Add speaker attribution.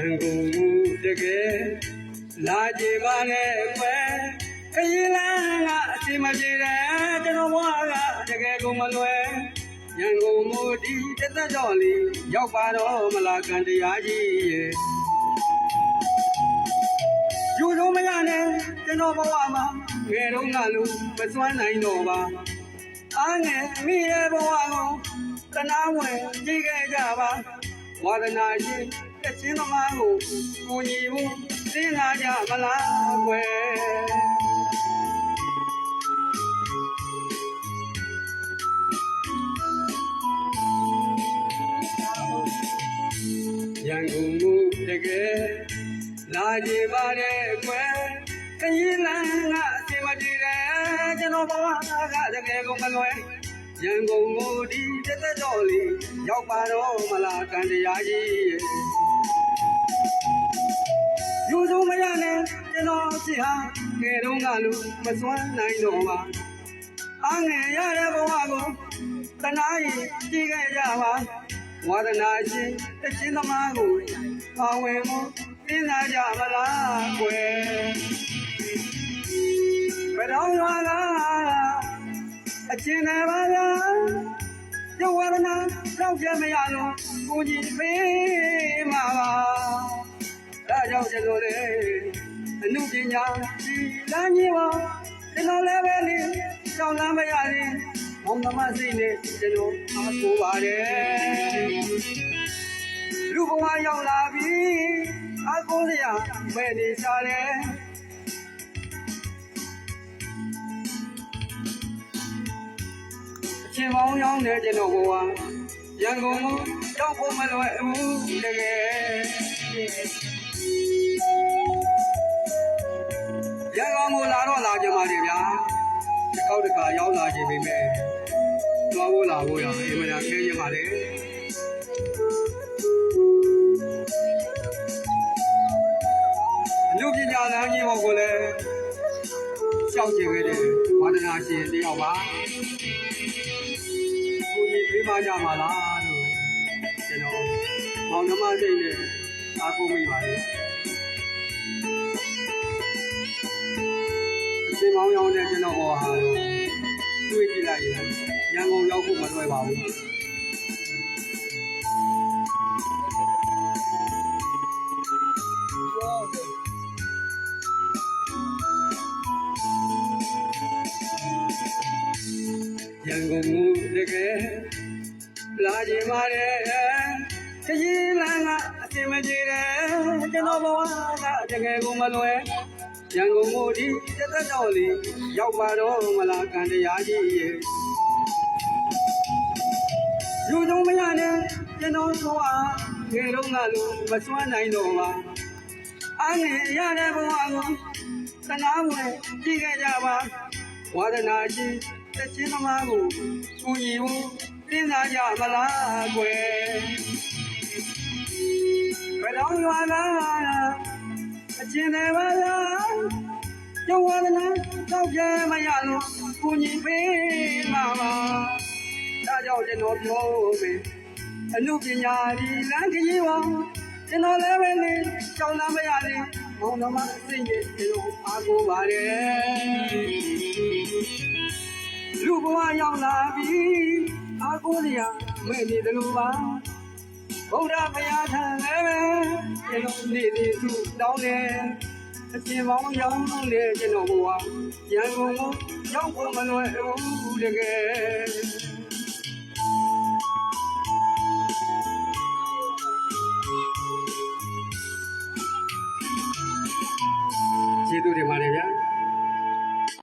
Speaker 1: န်ကုန်မှုတကယ်လာကြပါနဲ့ကွယ်ခရီးလမ်းကအစီမပြေတယ်ကျွန်တော်ဘွားကတကယ်ကိုမလွယ်ရန်ကုန်မှုဒီတစ်သက်တော်လေးရောက်ပါတော့မလားကံတရားကြီးရဲ့ယူလို့မရနဲ့ကျွန်တော်ဘဝမှာငယ်တော့ကလူမစွမ်းနိုင်တော့ပါအားငယ်မိရဲ့ဘဝကိုတနာဝင်ကြည့်ခဲ့ကြပါဝါဒနာရှင်တခြင်းသမားကိုကိုညီဘူးသိလာကြမလားကွယ်ရန်ကုန်မှုတကယ်လာကြပါတဲ့ကွယ်ခရီးလမ်းကအစီမတည်တယ်ကျွန်တော်ဘဝကတကယ်ကိုမလွယ်ရန်ကုန်ကိုဒီတစ်သက်တော်လေးရောက်ပါတော့မလားကံတရားကြီးယူဆုံးမရနဲ့ကျွန်တော်ရှိဟာငယ်တော့ကလူမစွမ်းနိုင်တော့ပါအားငယ်ရတဲ့ဘဝကိုတနာရင်ကြည့်ခဲ့ကြပါဝါဒနာရှင်တခြင်းသမားကိုပါဝင်မှုသိနာကြမလားကွယ်ဘယ်တော့ရွာကအချင်းနဲ့ပါလားရုပ်ဝါဒနာတော့ပြမရလို့ကိုကြီးပေးမှာပါဒါကြောင့်ကျွန်တော်လေအမှုပညာဒီလမ်းကြီးပါကျွန်တော်လည်းပဲလေကြောက်လမ်းမရရင်မောင်နှမစိတ်နဲ့ကျွန်တော်အားကိုးပါတယ်လူဘဝရောက်လာပြီအားကိုးစရာမဲ့နေစားတယ်အချင်းမောင်ရောက်နေကျွန်တော်ဘဝရန်ကုန်ကိုရောက်ဖို့မလွယ်ဘူးတကယ်ရန်ကုန်ကိုလာတော့လာကြပါလေဗျာတစ်ခေါက်တစ်ခါရောက်လာခြင်းပဲသွားဖို့လာဖို့ရအင်မတန်ခဲရင်ပါလေအမှုပညာလမ်းကြီးဘောကိုလည်းရှောက်ကြည့်ခဲ့တယ်ဝါဒနာရှင်တယောက်ပါကိုကြီးပေးမကြမှာလားလို့ကျွန်တော်မောင်နှမစိတ်နဲ့အားကိုးမိပါတယ်အရှင်မောင်ရောင်နဲ့ကျွန်တော်ဟောဟာလို့တွေ့ကြည့်လိုက်ရင်ရန်ကုန်ရောက်ဖို့မလွယ်ပါဘူးရန်ကုန်မှုတကယ်လာကြပါတဲ့ခရီးလမ်းကအစီမပြေတယ်ကျွန်တော်ဘဝကတကယ်ကိုမလွယ်ရန်ကုန်မို့ဒီတစ်သက်တော်လေးရောက်ပါတော့မလားကံတရားကြီးရဲ့လူကြုံမရနဲ့ကျွန်တော်ဘဝငယ်တော့ကလူမစွမ်းနိုင်တော့ပါအားငယ်ရတဲ့ဘဝကိုသနာဝင်ကြည့်ခဲ့ကြပါဝါဒနာရှင်တခြင်းသမားကိုကိုညီဘူးသိနာကြမလားကွယ်ဘယ်တော့ရွာလာအချင်းတွေပါလားရုပ်ဝါဒနာတော့ပြမရလို့ကိုညီပေးမှာပါဒါကြောင့်ကျွန်တော်ပြောမယ်အမှုပညာဒီလမ်းကြီးပါကျွန်တော်လည်းပဲလေကြောက်လမ်းမရလေမောင်နှမအစိမ့်ကြီးကျွန်တော်အားကိုးပါတယ်လူဘဝရောက်လာပြီအားကိုးစရာမဲ့နေတယ်လို့ပါဗုဒ္ဓဘုရားထံလည်းပဲကျွန်တော်နေ့နေ့သူတောင်းတယ်အရှင်မောင်ရောက်တဲ့ကျွန်တော်ဘဝရန်ကုန်ကိုရောက်ဖို့မလွယ်ဘူးတကယ်